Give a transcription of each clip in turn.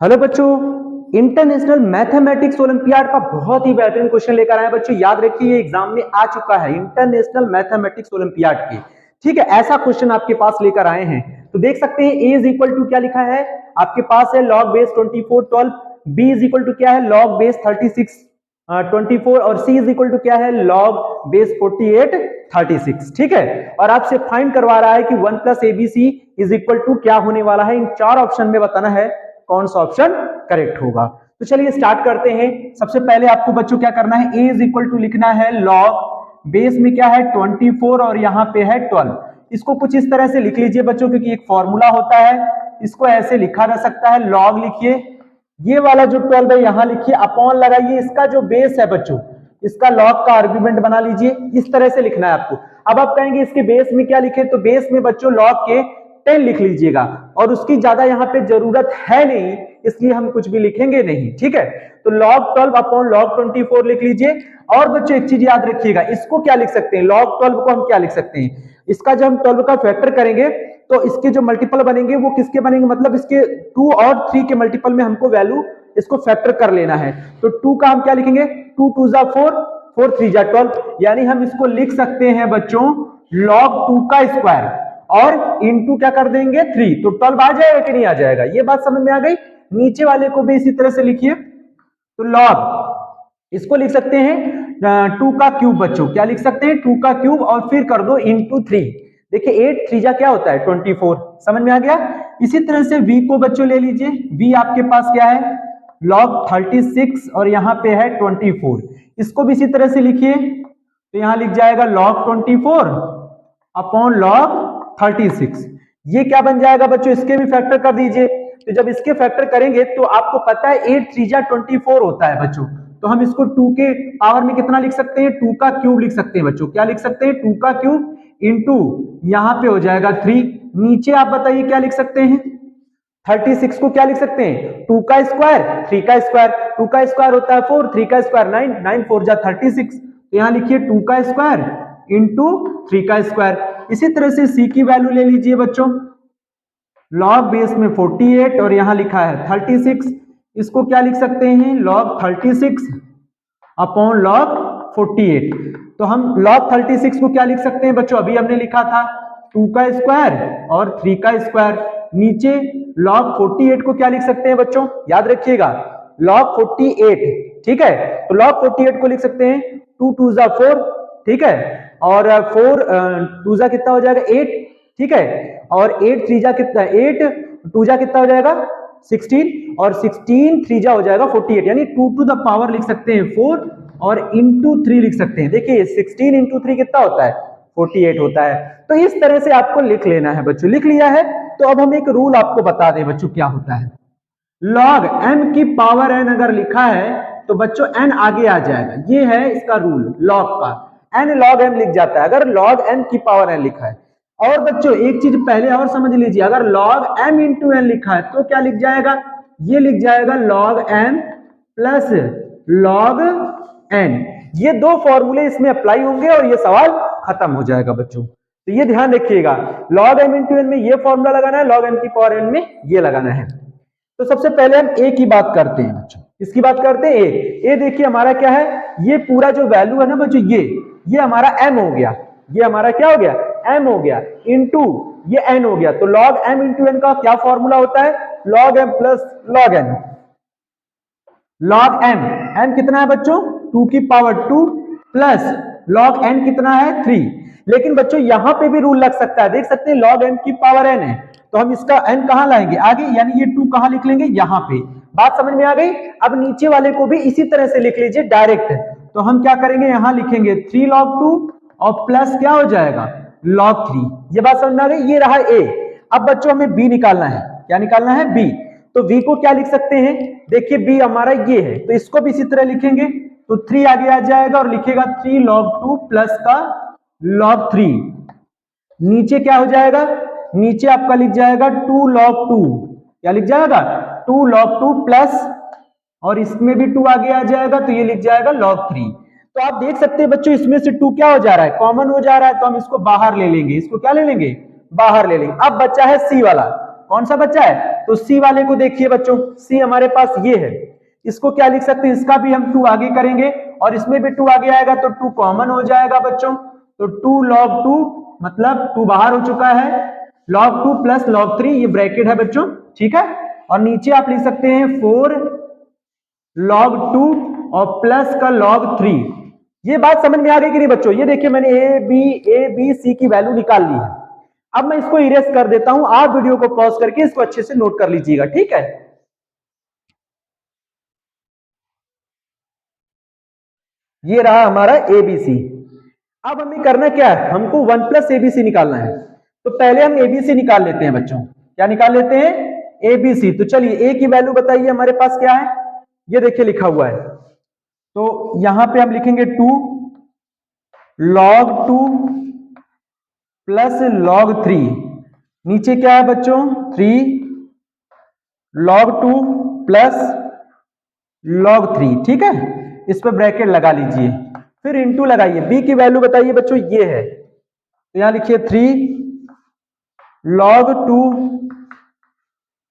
Hello बच्चों, international mathematics olympiad का बहुत ही बेहतरीन क्वेश्चन लेकर आए हैं बच्चों। याद रखिए ये एग्जाम में आ चुका है इंटरनेशनल मैथमेटिक्स ओलंपियाड के। ठीक है, ऐसा क्वेश्चन आपके पास लेकर आए हैं। तो देख सकते हैं a इज इक्वल टू क्या लिखा है आपके पास है log base 24 12, b is equal to क्या है log बेस 36 24 और c इज इक्वल टू क्या है log बेस 48 36। ठीक है, और आपसे फाइंड करवा रहा है कि 1 plus ABC is equal to क्या होने वाला है। इन चार ऑप्शन में बताना है कौन सा ऑप्शन करेक्ट होगा। तो चलिए स्टार्ट करते हैं। सबसे पहले आपको बच्चों क्या करना है, a इज इक्वल टू लिखना है log बेस में क्या है 24 और यहाँ पे है 12। इसको कुछ इस तरह से लिख लीजिए बच्चों, क्योंकि एक फॉर्मूला होता है, इसको ऐसे लिखा जा सकता है। log लिखिए, ये वाला जो 12 है यहाँ लिखिए, अपॉन लगाइए, इसका जो बेस है बच्चों इसका log का आर्ग्यूमेंट बना लीजिए। इस तरह से लिखना है आपको। अब आप कहेंगे इसके बेस में क्या लिखे, तो बेस में बच्चों log के 10 लिख लीजिएगा, और उसकी ज्यादा यहाँ पे जरूरत है नहीं, इसलिए हम कुछ भी लिखेंगे नहीं। ठीक है, तो log 12 अपॉन log 24 लिख लीजिए। और बच्चों एक चीज याद रखिएगा, इसको क्या लिख सकते हैं, log 12 को हम क्या लिख सकते हैं, इसका जब हम 12 का फैक्टर करेंगे तो इसके जो मल्टीपल बनेंगे वो किसके बनेंगे, मतलब इसके 2 और 3 के मल्टीपल में हमको वैल्यू इसको फैक्टर कर लेना है। तो 2 का हम क्या लिखेंगे, 2 2 जा 4, 4 3 जा 12, यानी हम इसको लिख सकते हैं बच्चों log 2 का स्क्वायर और इनटू क्या कर देंगे 3, तो 12 आ जाएगा कि नहीं आ जाएगा। ये बात समझ में आ गई। नीचे वाले को भी इसी तरह से लिखिए, तो log इसको लिख सकते हैं 2 का क्यूब बच्चों, क्या लिख सकते हैं 2 का क्यूब और फिर कर दो इंटू 3। देखिए 8 3 जा क्या होता है 24, समझ में आ गया। इसी तरह से v को बच्चों ले लीजिए, v आपके पास क्या है log 36 और यहाँ पे है 24, इसको भी इसी तरह से लिखिए, तो यहाँ लिख जाएगा log 24 अपॉन log 36। ये क्या बन जाएगा बच्चों, इसके भी फैक्टर कर दीजिए। तो जब इसके फैक्टर करेंगे तो आपको पता है 8 3 जा 24 होता है बच्चों, तो हम इसको 2 के पावर में कितना लिख सकते हैं, 2 का क्यूब लिख सकते हैं बच्चों। क्या लिख सकते हैं, 2 का क्यूब इंटू यहाँ पे हो जाएगा 3। नीचे आप बताइए क्या लिख सकते हैं, 36 को क्या लिख सकते हैं 2 का स्क्वायर 3 का स्क्वायर, 2 का स्क्वायर होता है 4, 3 का स्क्वायर 9, 9 4 जा 36, तो यहाँ लिखिए 2 का स्क्वायर इंटू 3 का स्क्वायर। इसी तरह से c की वैल्यू ले लीजिए बच्चों, log बेस में 48 और यहाँ लिखा है 36, इसको क्या लिख सकते हैं log 36 अपॉन log 48। तो हम log 36 को क्या लिख सकते हैं बच्चों, अभी हमने लिखा था 2 का स्क्वायर और 3 का स्क्वायर। नीचे log 48 को क्या लिख सकते हैं बच्चों, याद रखिएगा log 48। ठीक है, तो log 48 को लिख सकते हैं 2 2 जा 4, ठीक है, और 4 2 जा कितना हो जाएगा 8, ठीक है, और 8 3 जा कितना 8 2 जा कितना हो जाएगा 16, और 16 3 जा हो जाएगा 48, यानी 2 टू द पावर लिख सकते हैं 4 और इंटू 3 लिख सकते हैं। देखिए 16 इंटू 3 कितना होता है 48 होता है। तो इस तरह से आपको लिख लेना है बच्चों। लिख लिया है तो अब हम एक रूल आपको बता दें बच्चों क्या होता है। log m की पावर n अगर लिखा है तो बच्चों n आगे आ जाएगा, ये है इसका रूल log का, n log m लिख जाता है अगर log n की पावर n लिखा है। और बच्चों एक चीज पहले और समझ लीजिए, अगर log m इंटू n लिखा है तो क्या लिख जाएगा, ये लिख जाएगा log m plus log n। ये दो फॉर्मूले इसमें अप्लाई होंगे और ये सवाल खत्म हो जाएगा बच्चों। तो ये ध्यान रखिएगा, log m इंटू n में ये फॉर्मूला लगाना है, log m की पावर n में ये लगाना है। तो सबसे पहले हम a की बात करते हैं बच्चों, इसकी बात करते हैं a देखिए हमारा क्या है, ये पूरा जो वैल्यू है ना बच्चों ये हमारा m हो गया, ये हमारा क्या हो गया m हो गया, इंटू ये n हो गया। तो log m इंटू n का क्या फॉर्मूला होता है, log m plus log n। log m कितना है बच्चों 2 की पावर 2 प्लस log n कितना है 3। लेकिन बच्चों यहां पे भी रूल लग सकता है, देख सकते हैं log n की पावर n है, तो हम इसका n कहां लाएंगे आगे, यानी ये 2 कहां लिख लेंगे यहां पे। बात समझ में आ गई। अब नीचे वाले को भी इसी तरह से लिख लीजिए डायरेक्ट, तो हम क्या करेंगे यहां लिखेंगे 3 log 2 और प्लस क्या हो जाएगा log 3। ये बात समझ में आ गई, ये रहा a। अब बच्चों हमें b निकालना है, क्या निकालना है b, तो v को क्या लिख सकते हैं, देखिए b हमारा ये है, तो इसको भी इसी तरह लिखेंगे, तो 3 आगे आ जाएगा और लिखेगा 3 log 2 प्लस का log 3। नीचे क्या हो जाएगा, नीचे आपका लिख जाएगा 2 log 2, क्या लिख जाएगा 2 log 2 प्लस, और इसमें भी 2 आगे आ जाएगा तो ये लिख जाएगा log 3। तो आप देख सकते हैं बच्चों इसमें से 2 क्या हो जा रहा है, कॉमन हो जा रहा है, तो हम इसको बाहर ले लेंगे, इसको क्या ले लेंगे बाहर ले लेंगे। अब बच्चा है सी वाला, कौन सा बच्चा है? तो सी वाले को देखिए बच्चों, सी हमारे पास ये है, इसको क्या लिख सकते हैं, इसका भी हम 2 आगे करेंगे और इसमें भी 2 आगे आएगा तो 2 कॉमन हो जाएगा बच्चों। तो 2 log 2 मतलब 2 बाहर हो चुका है, log 2 प्लस log 3 ये ब्रैकेट है बच्चों, ठीक है। और नीचे आप लिख सकते हैं 4 log 2 और प्लस का log 3। ये बात समझ में आ गई कि नहीं बच्चों? ये देखिए मैंने ए बी सी की वैल्यू निकाल ली है। अब मैं इसको इरेज कर देता हूं, आप वीडियो को पॉज करके इसको अच्छे से नोट कर लीजिएगा, ठीक है। ये रहा हमारा एबीसी। अब हमें करना क्या है, हमको 1 प्लस एबीसी निकालना है। तो पहले हम एबीसी निकाल लेते हैं बच्चों। क्या निकाल लेते हैं? एबीसी। तो चलिए ए की वैल्यू बताइए हमारे पास क्या है, ये देखिए लिखा हुआ है। तो यहां पे हम लिखेंगे 2 log 2 प्लस log 3, नीचे क्या है बच्चों 3 log 2 प्लस log 3, ठीक है। इस पर ब्रैकेट लगा लीजिए, फिर इंटू लगाइए। बी की वैल्यू बताइए बच्चों, ये है, तो यहां लिखिए 3 log 2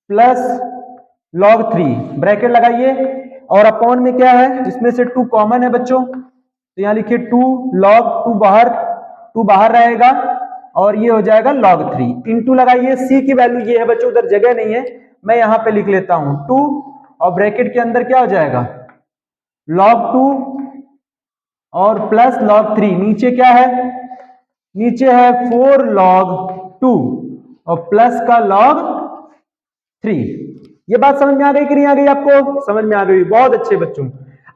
प्लस log 3, ब्रैकेट लगाइए। और अपॉन में क्या है, इसमें से 2 कॉमन है बच्चों, तो यहां लिखिए 2 log 2 बाहर, 2 बाहर रहेगा और ये हो जाएगा log 3, इंटू लगाइए। सी की वैल्यू ये है बच्चों, उधर जगह नहीं है, मैं यहां पे लिख लेता हूं 2 और ब्रैकेट के अंदर क्या हो जाएगा log 2 और प्लस log 3, नीचे क्या है, नीचे है 4 log 2 और प्लस का log 3। ये बात समझ में आ गई कि नहीं आ गई? आपको समझ में आ गई, बहुत अच्छे बच्चों।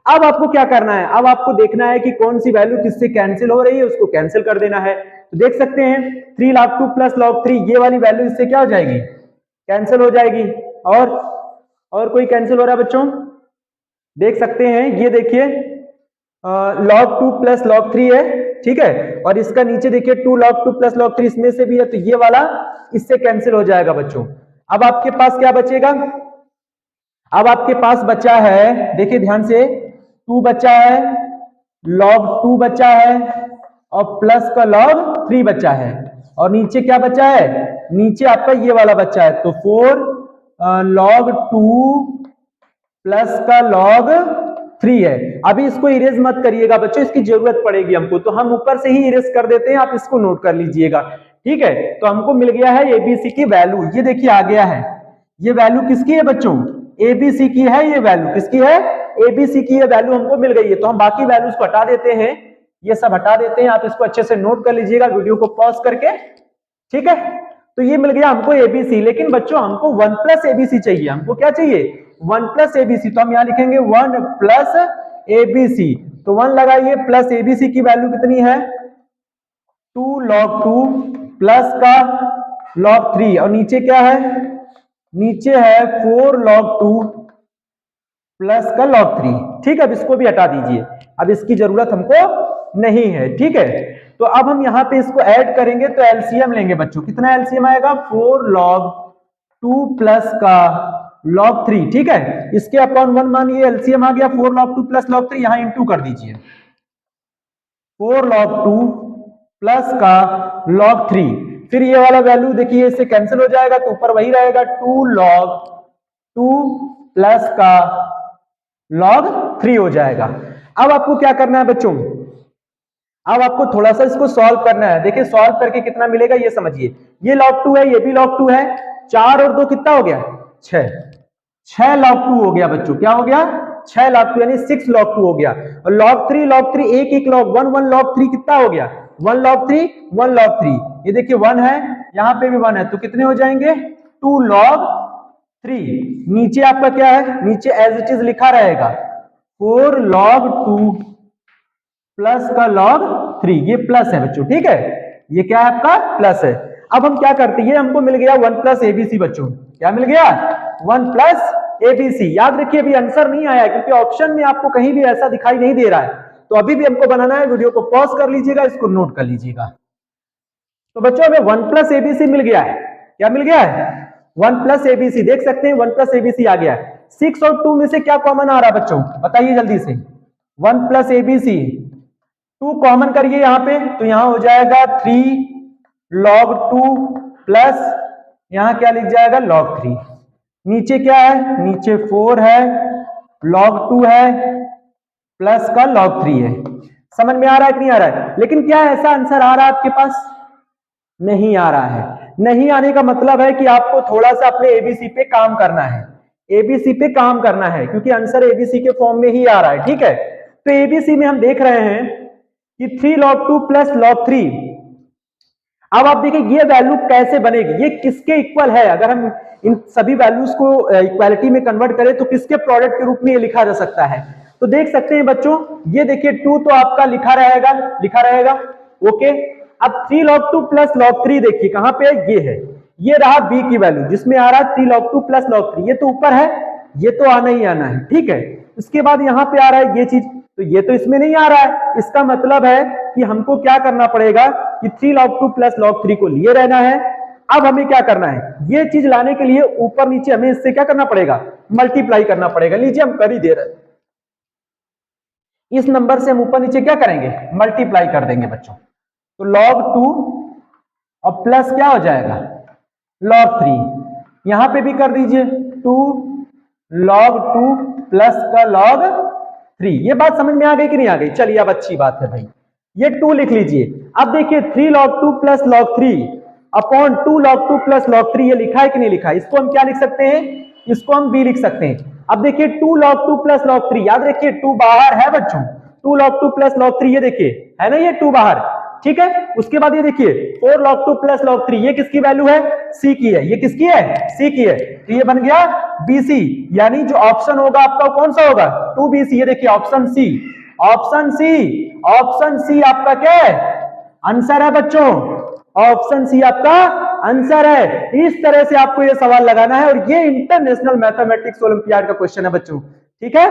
अब आपको क्या करना है, अब आपको देखना है कि कौन सी वैल्यू किससे कैंसिल हो रही है, उसको कैंसिल कर देना है। तो देख सकते हैं 3 log 2 प्लस log 3, ये वाली वैल्यू इससे क्या हो जाएगी, कैंसिल हो जाएगी। और कोई कैंसिल हो रहा है बच्चों, देख सकते हैं, ये देखिए log 2 प्लस log 3 है, ठीक है। और इसका नीचे देखिए 2 log 2 प्लस log 3 इसमें से भी है, तो ये वाला इससे कैंसिल हो जाएगा बच्चों। अब आपके पास क्या बचेगा, अब आपके पास बचा है, देखिए ध्यान से, 2 बचा है, log 2 बचा है और प्लस का log 3 बचा है, और नीचे क्या बचा है, नीचे आपका ये वाला बचा है, तो 4 log 2 प्लस का log 3 है। अभी इसको इरेज मत करिएगा बच्चों, इसकी जरूरत पड़ेगी हमको, तो हम ऊपर से ही इरेज कर देते हैं, आप इसको नोट कर लीजिएगा, ठीक है। तो हमको मिल गया है एबीसी की वैल्यू, ये देखिए आ गया है। ये वैल्यू किसकी है बच्चों, एबीसी की है। ये वैल्यू किसकी है, एबीसी की, ये वैल्यू हमको मिल गई है। तो हम बाकी वैल्यूज को हटा देते हैं, ये सब हटा देते हैं, आप इसको अच्छे से नोट कर लीजिएगा वीडियो को पॉज करके, ठीक है। तो ये मिल गया हमको एबीसी, लेकिन बच्चों हमको 1 प्लस एबीसी चाहिए। हमको क्या चाहिए, 1 प्लस एबीसी। तो हम यहां लिखेंगे 1 प्लस एबीसी, तो 1 लगाइए, प्लस एबीसी की वैल्यू कितनी है 2 log 2 प्लस का log 3, और नीचे क्या है, नीचे है 4 log 2 प्लस का log 3, ठीक है। अब इसको भी हटा दीजिए, अब इसकी जरूरत हमको नहीं है, ठीक है। तो अब हम यहां पे इसको ऐड करेंगे, तो एलसीएम लेंगे बच्चों, कितना एलसीएम आएगा 4 log 2 प्लस का log 3, ठीक है। इसके अपॉन 1 मानिए, एलसीएम आ गया 4 log 2 प्लस log 3, यहां इंटू कर दीजिए, 4 log 2 प्लस का log 3, फिर ये वाला वैल्यू देखिए इससे कैंसिल हो जाएगा, तो ऊपर वही रहेगा 2 log 2 प्लस का log 3 हो जाएगा। अब आपको क्या करना है बच्चों, अब आपको थोड़ा सा इसको सॉल्व करना है। देखिए सॉल्व करके कितना मिलेगा ये समझिए, ये log 2 है, ये भी log 2 है, 4 और 2 कितना हो गया 6, 6 log 2 हो गया बच्चों, क्या हो गया 6 log 2, यानी 6 log 2 हो गया। और log 3 एक log 1 log 3 कितना हो गया 1 log 3 1 log 3, ये देखिए 1 है, यहां पे भी 1 है, तो कितने हो जाएंगे 2 log 3। नीचे आपका क्या है, नीचे एज इट इज लिखा रहेगा 4 log 2 प्लस का log 3, ये प्लस है बच्चों, ठीक है, ये क्या है आपका प्लस है। अब हम क्या करते हैं, हमको मिल गया 1 प्लस एबीसी बच्चों, क्या मिल गया 1 प्लस एबीसी। याद रखिए अभी आंसर नहीं आया, क्योंकि ऑप्शन में आपको कहीं भी ऐसा दिखाई नहीं दे रहा है, तो अभी भी हमको बनाना है। वीडियो को पॉज कर लीजिएगा, इसको नोट कर लीजिएगा। तो बच्चों हमें 1 प्लस एबीसी मिल गया है, क्या मिल गया है 1 प्लस एबीसी, देख सकते हैं 1 प्लस एबीसी आ गया है। 6 और 2 में से क्या कॉमन आ रहा है बच्चों, बताइए जल्दी से, 1 प्लस एबीसी, 2 कॉमन करिए यहां पे, तो यहां हो जाएगा 3 log 2 प्लस यहां क्या लिख जाएगा log 3। नीचे क्या है, नीचे 4 है, log 2 है, प्लस का log 3 है। समझ में आ रहा है कि नहीं आ रहा है? लेकिन क्या ऐसा आंसर आ रहा है आपके पास? नहीं आ रहा है। नहीं आने का मतलब है कि आपको थोड़ा सा अपने एबीसी पे काम करना है, एबीसी पे काम करना है, क्योंकि आंसर एबीसी के फॉर्म में ही आ रहा है। ठीक है, तो एबीसी में हम देख रहे हैं कि 3 log 2 प्लस log 3। अब आप देखिए ये वैल्यू कैसे बनेगी, ये किसके इक्वल है? अगर हम इन सभी वैल्यूज को इक्वालिटी में कन्वर्ट करें तो किसके प्रोडक्ट के रूप में ये लिखा जा सकता है? तो देख सकते हैं बच्चों, ये देखिए 2 तो आपका लिखा रहेगा। ओके, अब 3 log 2 प्लस log 3 देखिए कहां पे है, ये रहा बी की वैल्यू जिसमें आ रहा है 3 log 2 प्लस log 3। ये तो ऊपर है, ये तो आना ही आना है। ठीक है, इसके बाद यहां पे आ रहा है ये चीज, तो ये तो इसमें नहीं आ रहा है। इसका मतलब है कि हमको क्या करना पड़ेगा कि 3 log 2 प्लस log 3 को लिए रहना है। अब हमें क्या करना है, ये चीज लाने के लिए ऊपर नीचे हमें इससे क्या करना पड़ेगा, मल्टीप्लाई करना पड़ेगा। लीजिए हम कर ही दे रहे हैं, इस नंबर से हम ऊपर नीचे क्या करेंगे, मल्टीप्लाई कर देंगे बच्चों। तो log 2 और प्लस क्या हो जाएगा, log 3। यहां पे भी कर दीजिए 2 log 2 प्लस का log 3। ये बात समझ में आ गई कि नहीं आ गई? चलिए अब अच्छी बात है भाई, ये 2 लिख लीजिए। अब देखिए 3 log 2 plus log 3 upon 2 log 2 plus log 3, ये लिखा है कि नहीं लिखा है? इसको हम क्या लिख सकते हैं, इसको हम बी लिख सकते हैं। अब देखिए 2 log 2 प्लस log 3, याद रखिए 2 बाहर है बच्चों, 2 log 2 प्लस log 3, ये देखिए है ना, ये 2 बाहर। ठीक है, उसके बाद ये देखिए 4 log 2 प्लस log 3, ये किसकी वैल्यू है, सी की है। ये किसकी है, सी की है। तो ये बन गया बीसी, यानी जो ऑप्शन होगा आपका कौन सा होगा, 2BC। ये देखिए option C, option C, option C आपका क्या है, आंसर है बच्चों। ऑप्शन सी आपका आंसर है। इस तरह से आपको ये सवाल लगाना है, और ये इंटरनेशनल मैथमेटिक्स ओलंपियाड का क्वेश्चन है बच्चों। ठीक है,